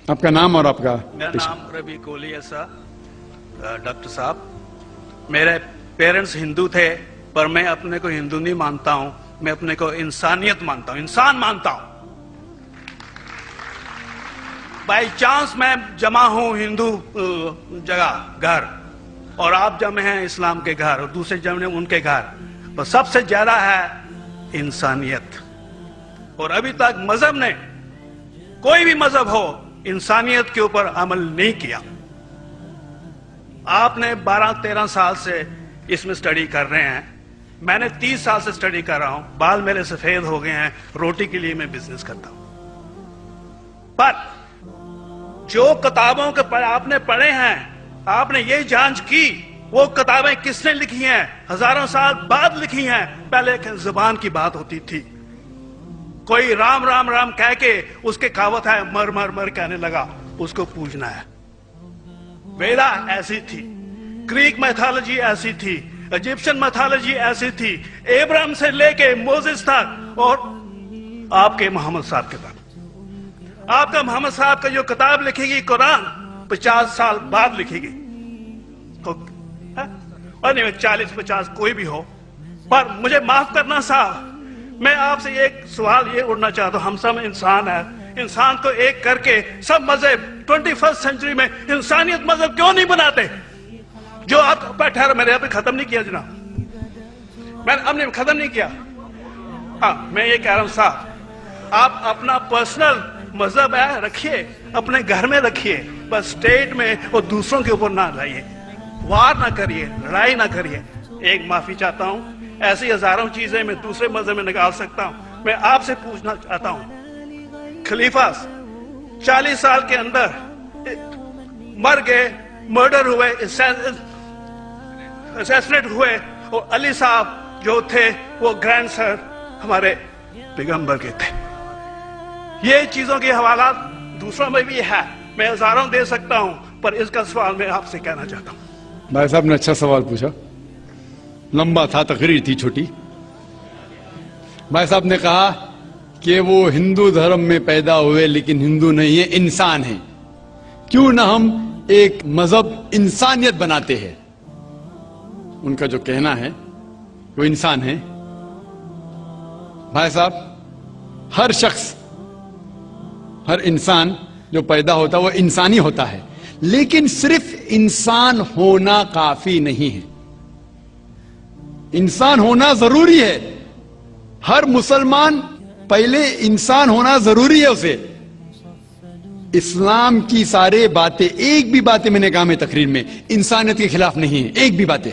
آپ کا نام اور آپ کا میرا نام ربی کولی ہے سر. ڈاکٹر صاحب, میرے پیرنٹس ہندو تھے پر میں اپنے کو ہندو نہیں مانتا ہوں, میں اپنے کو انسانیت مانتا ہوں, انسان مانتا ہوں. بائی چانس میں جمع ہوں ہندو جگہ گھر, اور آپ جمع ہیں اسلام کے گھر, اور دوسرے جمع ہیں ان کے گھر, پر سب سے زیادہ ہے انسانیت. اور ابھی تک مذہب نے, کوئی بھی مذہب ہو, انسانیت کے اوپر عمل نہیں کیا. آپ نے 12-13 سال سے اس میں سٹڈی کر رہے ہیں, میں نے 30 سال سے سٹڈی کر رہا ہوں, بال میرے سفید ہو گئے ہیں, روٹی کے لیے میں بزنس کرتا ہوں. پر جو کتابوں کے آپ نے پڑھے ہیں, آپ نے یہ جانچ کی وہ کتابیں کس نے لکھی ہیں, ہزاروں سال بعد لکھی ہیں. پہلے ایک زبان کی بات ہوتی تھی, کوئی رام رام رام کہہ کے اس کے کہاوت ہے مر مر مر کہنے لگا, اس کو پوجنا ہے. ویدا ایسی تھی, گریک میتھالوجی ایسی تھی, ایجپشن میتھالوجی ایسی تھی, ابراہیم سے لے کے موزس تک, اور آپ کے محمد صاحب کے تک. آپ کا محمد صاحب کا جو کتاب لکھے گی قرآن 50 سال بعد لکھے گی, اور نہیں 40-50 کوئی بھی ہو. پر مجھے معاف کرنا صاحب, میں آپ سے ایک سوال یہ اڑنا چاہتا ہوں, ہم سب انسان ہیں, انسان کو ایک کر کے سب مذہب 21st سینچری میں انسانیت مذہب کیوں نہیں بناتے؟ جو آپ ٹھہرو, میں نے ابھی ختم نہیں کیا جناب, میں نے اب نے ختم نہیں کیا. ہاں میں یہ کہہ رہا ہوں صاحب, آپ اپنا پرسنل مذہب ہے رکھیے, اپنے گھر میں رکھیے, بس اسٹیٹ میں اور دوسروں کے اوپر نہ لائیے, وار نہ کریے, لڑائی نہ کریے. ایک معافی چاہتا ہوں, ایسی ہزاروں چیزیں میں دوسرے مذہب میں نکال سکتا ہوں. میں آپ سے پوچھنا چاہتا ہوں, خلیفہ 40 سال کے اندر مر گئے, مرڈر ہوئے, اسیسنیٹ ہوئے, اور علی صاحب جو تھے وہ گرینڈ سر ہمارے پیغمبر کے تھے. یہ چیزوں کے حوالات دوسروں میں بھی ہے, میں ہزاروں دے سکتا ہوں, پر اس کا سوال میں آپ سے کہنا چاہتا ہوں. بھائی صاحب نے اچھا سوال پوچھا, لمبا تھا, تقریر تھی چھوٹی. بھائی صاحب نے کہا کہ وہ ہندو دھرم میں پیدا ہوئے لیکن ہندو نہیں ہے, انسان ہیں. کیوں نہ ہم ایک مذہب انسانیت بناتے ہیں. ان کا جو کہنا ہے وہ انسان ہے. بھائی صاحب, ہر شخص, ہر انسان جو پیدا ہوتا ہے وہ انسانی ہوتا ہے, لیکن صرف انسان ہونا کافی نہیں ہے. انسان ہونا ضروری ہے. ہر مسلمان پہلے انسان ہونا ضروری ہے اسے. اسلام کی سارے باتیں, ایک بھی باتیں میں نے کہا میں تقریر میں, انسانیت کے خلاف نہیں ہے. ایک بھی باتیں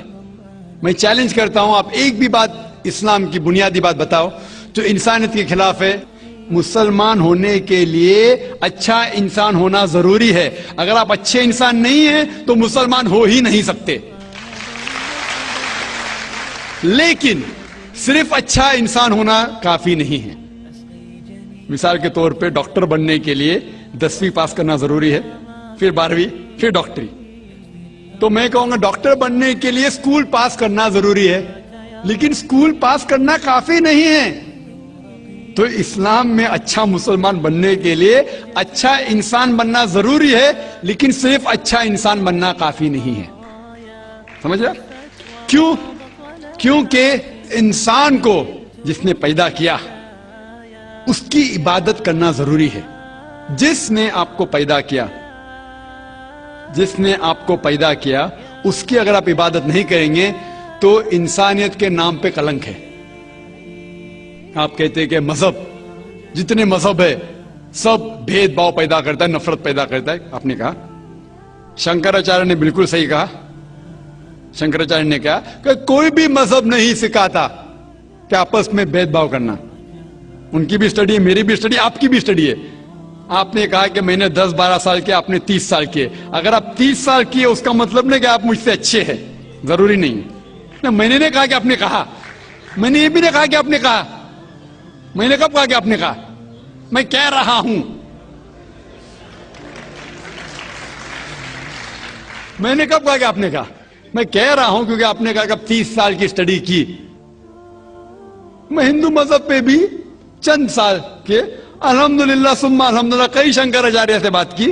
میں چیلنج کرتا ہوں, آپ ایک بھی بات اسلام کی بنیادی بات بتاؤ جو انسانیت کے خلاف ہے. مسلمان ہونے کے لیے اچھا انسان ہونا ضروری ہے. اگر آپ اچھے انسان نہیں ہیں تو مسلمان ہو ہی نہیں سکتے. لیکن صرف اچھا انسان ہونا کافی نہیں ہے. مثال کے طور پہ ڈاکٹر بننے کے لیے 10ویں پاس کرنا ضروری ہے, پھر 12ویں, پھر ڈاکٹری. تو میں کہوں گا ڈاکٹر بننے کے لیے اسکول پاس کرنا ضروری ہے, لیکن اسکول پاس کرنا کافی نہیں ہے. تو اسلام میں اچھا مسلمان بننے کے لیے اچھا انسان بننا ضروری ہے, لیکن صرف اچھا انسان بننا کافی نہیں ہے. سمجھ رہے؟ کیوں؟ کیونکہ انسان کو جس نے پیدا کیا اس کی عبادت کرنا ضروری ہے. جس نے آپ کو پیدا کیا, جس نے آپ کو پیدا کیا, اس کی اگر آپ عبادت نہیں کریں گے تو انسانیت کے نام پہ کلنک ہے. آپ کہتے ہیں کہ مذہب, جتنے مذہب ہے سب بھید بھاؤ پیدا کرتا ہے, نفرت پیدا کرتا ہے. آپ نے کہا, شنکراچاریہ نے بالکل صحیح کہا. شنکراچاریہ نے کہا کہ کوئی بھی مذہب نہیں سکھاتا کہ آپس میں بھید بھاؤ کرنا. ان کی بھی اسٹڈی ہے, میری بھی اسٹڈی, آپ کی بھی اسٹڈی ہے. آپ نے کہا کہ میں نے 10-12 سال کیا, آپ نے 30 سال کیے. اگر آپ 30 سال کیے اس کا مطلب نہیں کہ آپ مجھ سے اچھے ہیں, ضروری نہیں. میں نے نہیں کہا کہ آپ نے کہا, میں نے یہ بھی نہیں کہا کہ آپ نے کہا. میں نے کب کہا کہ آپ نے کہا؟ میں کہہ رہا ہوں. میں نے کب کہا کہ آپ نے کہا؟ میں کہہ رہا ہوں کیونکہ آپ نے کہا کہ اب 30 سال کی اسٹڈی کی. میں ہندو مذہب پہ بھی چند سال کے الحمدللہ ثم الحمدللہ کئی شنکراچاریہ سے بات کی.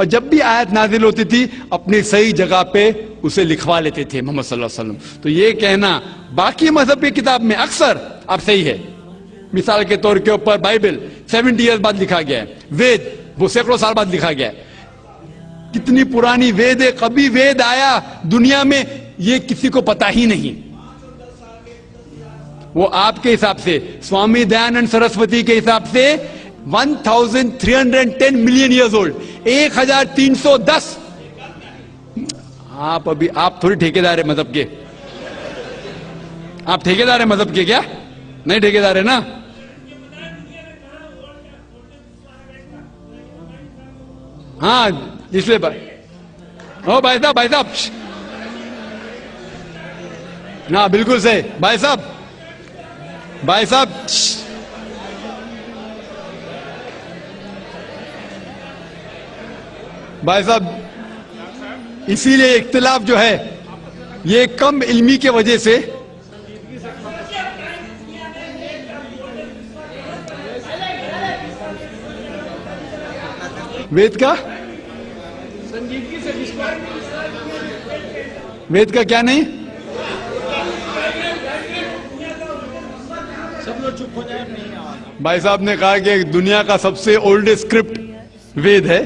اور جب بھی آیت نازل ہوتی تھی اپنی صحیح جگہ پہ اسے لکھوا لیتے تھے محمد صلی اللہ علیہ وسلم. تو یہ کہنا باقی مذہب کی کتاب میں اکثر اب صحیح ہے. مثال کے طور کے اوپر بائبل 70 ایئرز بعد لکھا گیا ہے, وید وہ سینکڑوں سال بعد لکھا گیا ہے. کتنی پرانی وید ہے, کبھی وید آیا دنیا میں یہ کسی کو پتا ہی نہیں. وہ آپ کے حساب سے, سوامی دیانند سرسوتی کے حساب سے 1310 ملین ایئرز اولڈ, 1310. آپ تھوڑی ٹھیکیدار ہے مذہب کے, آپ ٹھیکیدار ہیں مذہب کے کیا؟ نہیں ٹھیکیدار ہے نا. ہاں اس لیے بھائی صاحب نا بالکل صحیح. بھائی صاحب اسی لیے اختلاف جو ہے یہ کم علمی کی وجہ سے وید کا کیا نہیں, بھائی صاحب نے کہا کہ دنیا کا سب سے اولڈسٹ اسکرپٹ وید ہے.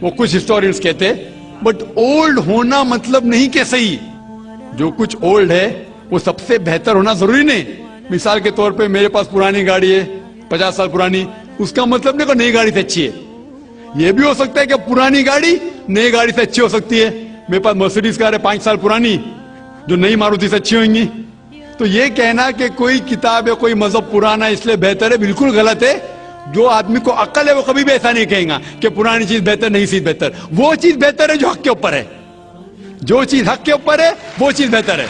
وہ کچھ ہسٹورینز کہتے, بٹ اولڈ ہونا مطلب نہیں کہ صحیح. جو کچھ اولڈ ہے وہ سب سے بہتر ہونا ضروری نہیں. مثال کے طور پہ میرے پاس پرانی گاڑی ہے 50 سال پرانی, اس کا مطلب نہیں کہ نئی گاڑی سے اچھی ہے. یہ بھی ہو سکتا ہے کہ پرانی گاڑی نئی گاڑی سے اچھی ہو سکتی ہے. میرے پاس مرسیڈیز کار ہے 5 سال پرانی جو نئی ماروتی سے اچھی ہوئیں گی. تو یہ کہنا کہ کوئی کتاب ہے کوئی مذہب پرانا اس لیے بہتر ہے, بالکل غلط ہے. جو آدمی کو عقل ہے وہ کبھی بھی ایسا نہیں کہیں گا کہ پرانی چیز بہتر نئی چیز بہتر. وہ چیز بہتر ہے جو حق کے اوپر ہے, جو چیز حق کے اوپر ہے وہ چیز بہتر ہے.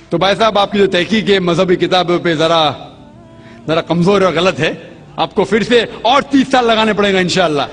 تو بھائی صاحب آپ کی جو تحقیق ہے مذہبی کتابوں پہ ذرا کمزور اور غلط ہے. آپ کو پھر سے اور 30 سال لگانے پڑے گا انشاءاللہ.